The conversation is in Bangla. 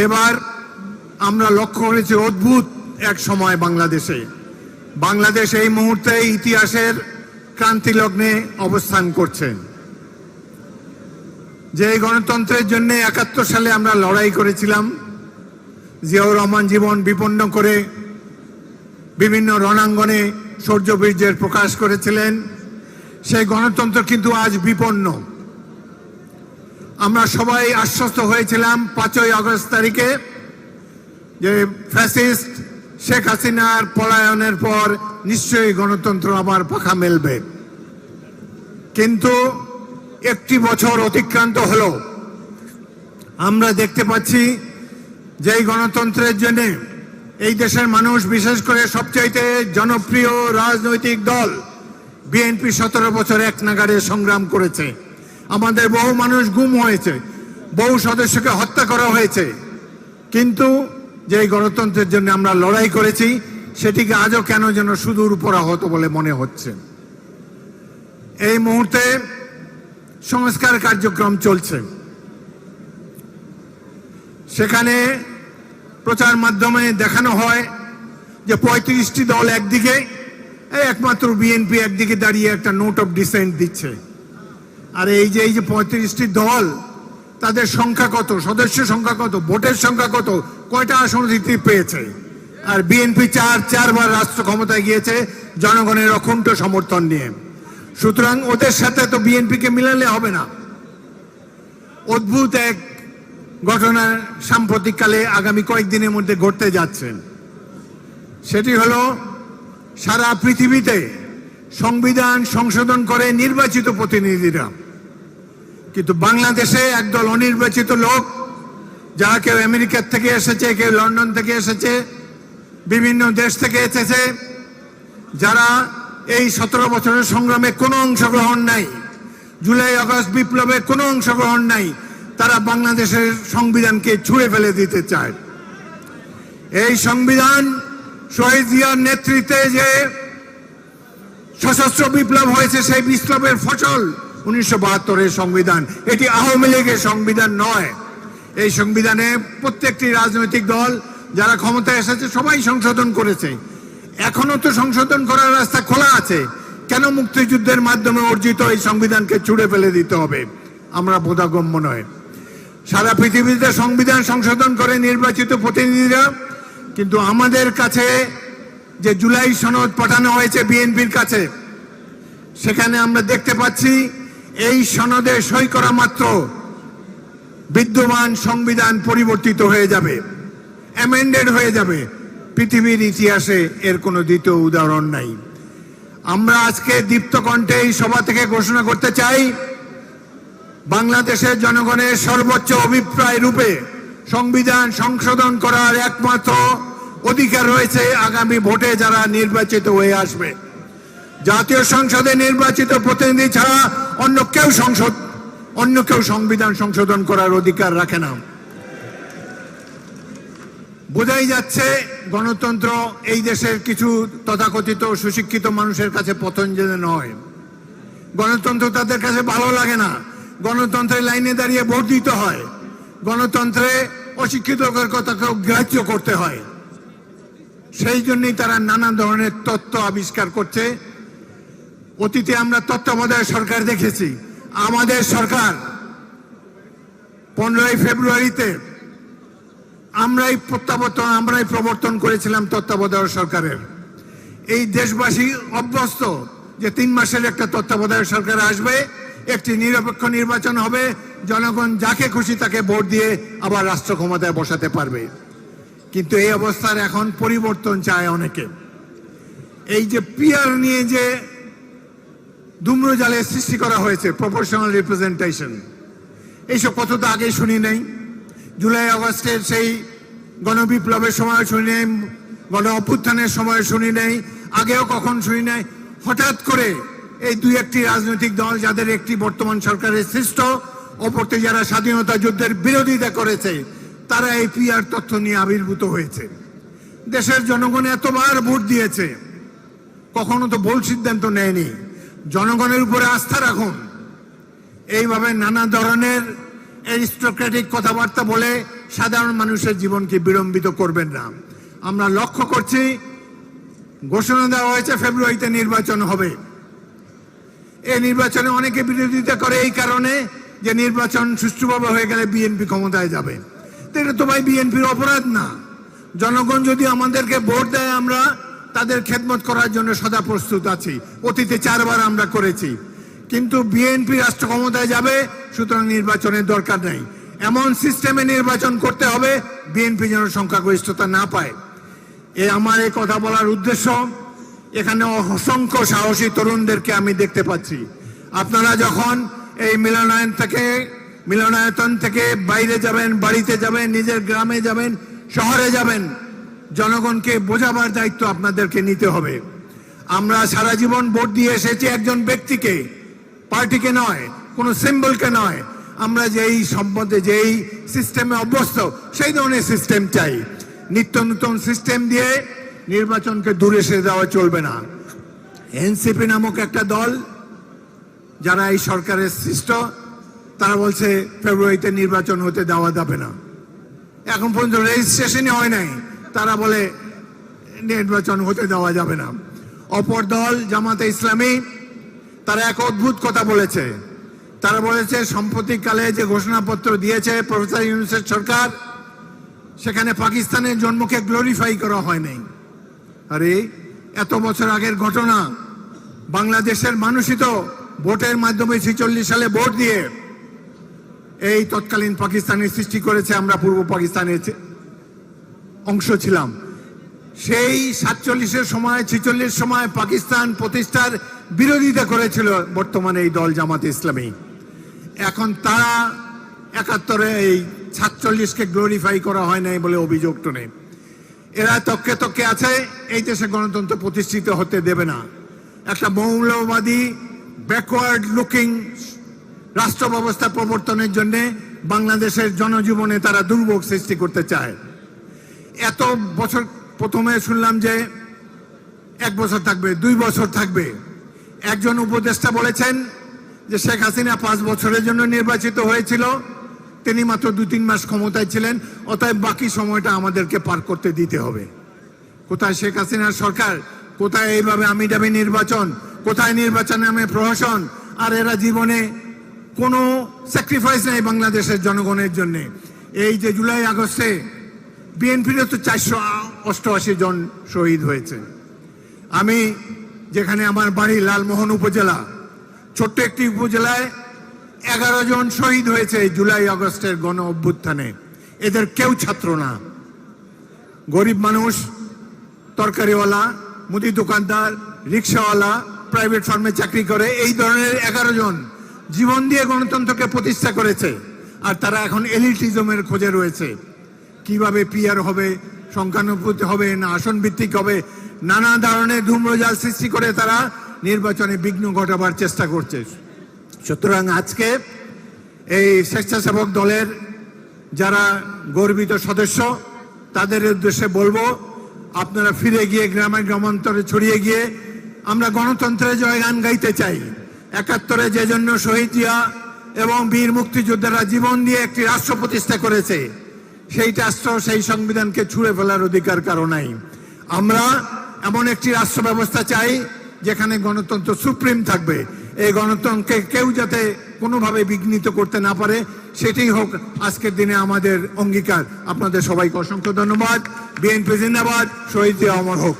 এবার আমরা লক্ষ্য করেছি অদ্ভুত এক সময় বাংলাদেশ এই মুহূর্তে ইতিহাসের ক্রান্তি লগ্নে অবস্থান করছে। যে গণতন্ত্রের জন্য ৭১ সালে আমরা লড়াই করেছিলাম, জিয়াউর রহমান জীবন বিপন্ন করে বিভিন্ন রণাঙ্গনে শৌর্যবীর্যের প্রকাশ করেছিলেন, সেই গণতন্ত্র কিন্তু আজ বিপন্ন। আমরা সবাই আশ্বস্ত হয়েছিলাম ৫ই আগস্ট তারিখে যে ফ্যাসিস্ট শেখ হাসিনার পলায়নের পর নিশ্চয়ই গণতন্ত্র আবার পাখা মেলবে। কিন্তু একটি বছর অতিক্রান্ত হলো, আমরা দেখতে পাচ্ছি যে এই গণতন্ত্রের জন্য এই দেশের মানুষ, বিশেষ করে সবচাইতে জনপ্রিয় রাজনৈতিক দল বিএনপি ১৭ বছর এক নাগাড়ে সংগ্রাম করেছে। আমাদের বহু মানুষ গুম হয়েছে, বহু সদস্যকে হত্যা করা হয়েছে, কিন্তু যে গণতন্ত্রের জন্য আমরা লড়াই করেছি সেটিকে আজও কেন যেন সুদূর উপরাহত বলে মনে হচ্ছে। এই মুহূর্তে সংস্কার কার্যক্রম চলছে, সেখানে প্রচার মাধ্যমে দেখানো হয় যে ৩৫টি দল একদিকে, একমাত্র বিএনপি একদিকে দাঁড়িয়ে একটা নোট অফ ডিসেন্ট দিচ্ছে। আর এই যে ৩৫টি দল, তাদের সংখ্যা কত, সদস্য সংখ্যা কত, ভোটের সংখ্যা কত, কয়টা আসন পেয়েছে? আর বিএনপি চারবার রাষ্ট্র ক্ষমতায় গিয়েছে জনগণের অকুণ্ঠ সমর্থন নিয়ে। সুতরাং ওদের সাথে তো বিএনপিকে মিলালে হবে না। অদ্ভুত এক ঘটনা সাম্প্রতিককালে আগামী কয়েকদিনের মধ্যে ঘটতে যাচ্ছে। সেটি হলো, সারা পৃথিবীতে সংবিধান সংশোধন করে নির্বাচিত প্রতিনিধিরা, কিন্তু বাংলাদেশে একদল অনির্বাচিত লোক, যারা কেউ আমেরিকা থেকে এসেছে, কেউ লন্ডন থেকে এসেছে, বিভিন্ন দেশ থেকে এসেছে, যারা এই ১৭ বছরের সংগ্রামে কোনো অংশগ্রহণ নাই, জুলাই আগস্ট বিপ্লবে কোনো অংশগ্রহণ নাই, তারা বাংলাদেশের সংবিধানকে ছুঁড়ে ফেলে দিতে চায়। এই সংবিধান শহীদ জিয়ার নেতৃত্বে যে সশস্ত্র বিপ্লব হয়েছে, সেই বিপ্লবের ফসল ১৯৭২-এর সংবিধান। এটি আওয়ামী লীগের সংবিধান নয়। এই সংবিধানে প্রত্যেকটি রাজনৈতিক দল যারা ক্ষমতায় এসেছে সবাই সংশোধন করেছে। এখনো তো সংশোধন করার রাস্তা খোলা আছে। কেন মুক্তিযুদ্ধের মাধ্যমে অর্জিত এই সংবিধানকে ছুঁড়ে ফেলে দিতে হবে? আমরা বোধগম্য নয়। সারা পৃথিবীতে সংবিধান সংশোধন করে নির্বাচিত প্রতিনিধিরা, কিন্তু আমাদের কাছে যে জুলাই সনদ পাঠানো হয়েছে বিএনপির কাছে, সেখানে আমরা দেখতে পাচ্ছি এই সনদে সই করা মাত্র বিদ্যমান সংবিধান পরিবর্তিত হয়ে যাবে, অ্যামেন্ডেড হয়ে যাবে। পৃথিবীর ইতিহাসে এর কোনো দ্বিতীয় উদাহরণ নাই। আমরা আজকে দীপ্ত কণ্ঠে এই সভা থেকে ঘোষণা করতে চাই, বাংলাদেশের জনগণের সর্বোচ্চ অভিপ্রায় রূপে সংবিধান সংশোধন করার একমাত্র অধিকার রয়েছে আগামী ভোটে যারা নির্বাচিত হয়ে আসবে। জাতীয় সংসদে নির্বাচিত প্রতিনিধি ছাড়া অন্য কেউ সংবিধান সংশোধন করার অধিকার রাখে না। বোঝাই যাচ্ছে গণতন্ত্র এই দেশের কিছু তথাকথিত সুশিক্ষিত মানুষের কাছে পতঞ্জলি নয়। গণতন্ত্র তাদের কাছে ভালো লাগে না। গণতন্ত্রের লাইনে দাঁড়িয়ে ভোট দিতে হয়, গণতন্ত্রে অশিক্ষিতদের কথাকেও গ্রাহ্য করতে হয়। সেই জন্যই তারা নানা ধরনের তত্ত্ব আবিষ্কার করছে। অতীতে আমরা তত্ত্বাবধায়ক সরকার দেখেছি। আমাদের সরকার 15ই ফেব্রুয়ারিতে আমরাই প্রবর্তন করেছিলাম তত্ত্বাবধায়ক সরকারের। এই দেশবাসী অভ্যস্ত যে 3 মাসের একটা তত্ত্বাবধায়ক সরকার আসবে, একটি নিরপেক্ষ নির্বাচন হবে, জনগণ যাকে খুশি তাকে ভোট দিয়ে আবার রাষ্ট্র ক্ষমতায় বসাতে পারবে। কিন্তু এই অবস্থার এখন পরিবর্তন চায় অনেকে। এই যে পিআর নিয়ে যে ধূম্রজালের সৃষ্টি করা হয়েছে, প্রপোর্শনাল রিপ্রেজেন্টেশন, এইসব কথা তো আগে শুনি নাই। জুলাই আগস্টের সেই গণবিপ্লবের সময় শুনি নাই, গণ অভ্যুত্থানের সময় শুনি নাই, আগেও কখন শুনি নাই। হঠাৎ করে এই 2-1টি রাজনৈতিক দল, যাদের একটি বর্তমান সরকারের সৃষ্ট, অপরটি যারা স্বাধীনতা যুদ্ধের বিরোধিতা করেছে, তারা এই পিআর তথ্য নিয়ে আবির্ভূত হয়েছে। দেশের জনগণ এতবার ভোট দিয়েছে, কখনো তো ভুল সিদ্ধান্ত নেয়নি। জনগণের উপরে আস্থা রাখুন। এইভাবে নানা ধরনের অ্যারিস্টোক্রেটিক কথাবার্তা বলে সাধারণ মানুষের জীবনকে বিড়ম্বিত করবেন না। আমরা লক্ষ্য করছি ঘোষণা দেওয়া হয়েছে ফেব্রুয়ারিতে নির্বাচন হবে। এই নির্বাচনে অনেকে বিরোধিতা করে এই কারণে যে নির্বাচন সুষ্ঠুভাবে হয়ে গেলে বিএনপি ক্ষমতায় যাবে। তো এটা তো ভাই বিএনপির অপরাধ না। জনগণ যদি আমাদেরকে ভোট দেয় আমরা তাদের খেদমত করার জন্য সদা প্রস্তুত আছি। অতীতে 4 বার আমরা করেছি। কিন্তু বিএনপি রাষ্ট্র ক্ষমতায় যাবে, সুতরাং নির্বাচনের দরকার নেই। এমন সিস্টেমে নির্বাচন করতে হবে বিএনপি যেন সংখ্যাগরিষ্ঠতা না পায়। আমার এই কথা বলার উদ্দেশ্য, এখানে অসংখ্য সাহসী তরুণদেরকে আমি দেখতে পাচ্ছি। আপনারা যখন এই মিলনায়তন থেকে বাইরে যাবেন, বাড়িতে যাবেন, নিজের গ্রামে যাবেন, শহরে যাবেন, জনগণকে বোঝাবার দায়িত্ব আপনাদেরকে নিতে হবে। আমরা সারা জীবন ভোট দিয়ে এসেছি একজন ব্যক্তিকে, পার্টিকে নয়, কোনো সিম্বলকে নয়। আমরা যেই সম্বন্ধে যেই সিস্টেমে অভ্যস্ত সেই ধরনের সিস্টেম চাই। নিত্য নতুন সিস্টেম দিয়ে নির্বাচনকে দূরে সরে দেওয়া চলবে না। এনসিপি নামক একটা দল যারা এই সরকারের সৃষ্ট, তারা বলছে ফেব্রুয়ারিতে নির্বাচন হতে দেওয়া যাবে না। এখন পর্যন্ত রেজিস্ট্রেশনই হয় নাই, তারা বলে নির্বাচন হতে দেওয়া যাবে না। অপর দল জামাতে ইসলামী, তারা এক অদ্ভুত কথা বলেছে। তারা বলেছে সাম্প্রতিককালে যে ঘোষণাপত্র দিয়েছে প্রফেসর ইউনূসের সরকার, সেখানে পাকিস্তানের জন্মকে গ্লোরিফাই করা হয় নাই। আরে এত বছর আগের ঘটনা। বাংলাদেশের মানুষই তো ভোটের মাধ্যমে 46 সালে ভোট দিয়ে এই তৎকালীন পাকিস্তানের সৃষ্টি করেছে। আমরা পূর্ব পাকিস্তানের অংশ ছিলাম। সেই 47-এর সময় 46 সময় পাকিস্তান প্রতিষ্ঠার বিরোধিতা করেছিল বর্তমানে এই দল জামাতে ইসলামী। এখন তারা 71-এ এই 47-কে গ্লোরিফাই করা হয় নাই বলে অভিযোগ টোনে। এরা তককে তককে আছে, এই দেশে গণতন্ত্র প্রতিষ্ঠিত হতে দেবে না। একটা মৌলবাদী ব্যাকওয়ার্ড লুকিং রাষ্ট্র ব্যবস্থা প্রবর্তনের জন্য বাংলাদেশের জনজীবনে তারা দুর্ভোগ সৃষ্টি করতে চায়। এত বছর প্রথমে শুনলাম যে 1 বছর থাকবে, 2 বছর থাকবে। একজন উপদেষ্টা বলেছেন যে শেখ হাসিনা 5 বছরের জন্য নির্বাচিত হয়েছিল, তিনি মাত্র 2-3 মাস ক্ষমতায় ছিলেন, অতএব বাকি সময়টা আমাদেরকে পার করতে দিতে হবে। কোথায় শেখ হাসিনার সরকার, কোথায় এইভাবে আমি দাবি নির্বাচন, কোথায় নির্বাচন নামে প্রহসন। আর এরা জীবনে কোনো স্যাক্রিফাইস নেই বাংলাদেশের জনগণের জন্য। এই যে জুলাই আগস্টে বিএনপিরও তো 488 জন শহীদ হয়েছে। আমি যেখানে আমার বাড়ি লালমোহন উপজেলা, ছোট্ট একটি উপজেলায় 11 জন শহীদ হয়েছে জুলাই আগস্টের গণ অভ্যুত্থানে। এদের কেউ ছাত্র না, গরিব মানুষ, তরকারিওয়ালা, মুদি দোকানদার, রিক্সাওয়ালা, প্রাইভেট ফার্মে চাকরি করে। এই ধরনের 11 জন জীবন দিয়ে গণতন্ত্রকে প্রতিষ্ঠা করেছে। আর তারা এখন এলিটিজমের খোঁজে রয়েছে। কিভাবে পিআর হবে, সংখ্যানুপাতিক হবে না আসন ভিত্তিক হবে, নানা ধরনের ধূম্রজাল সৃষ্টি করে তারা নির্বাচনে বিঘ্ন ঘটাবার চেষ্টা করছে। সুতরাং আজকে এই স্বেচ্ছাসেবক দলের যারা গর্বিত সদস্য, তাদের উদ্দেশ্যে বলবো, আপনারা ফিরে গিয়ে গ্রামে গ্রামান্তরে ছড়িয়ে গিয়ে আমরা গণতন্ত্রের জয়গান গাইতে চাই। 71-এ যে জন্য শহীদ জিয়া এবং বীর মুক্তিযোদ্ধারা জীবন দিয়ে একটি রাষ্ট্র প্রতিষ্ঠা করেছে, সেই রাষ্ট্র, সেই সংবিধানকে ছুঁড়ে ফেলার অধিকার কারো নাই। আমরা এমন একটি রাষ্ট্র ব্যবস্থা চাই যেখানে গণতন্ত্র সুপ্রিম থাকবে। এই গণতন্ত্রকে কেউ যাতে কোনোভাবে বিঘ্নিত করতে না পারে, সেটাই হোক আজকের দিনে আমাদের অঙ্গীকার। আপনাদের সবাইকে অসংখ্য ধন্যবাদ। বিএনপি জিন্দাবাদ, শহীদ জিয়া অমর হোক।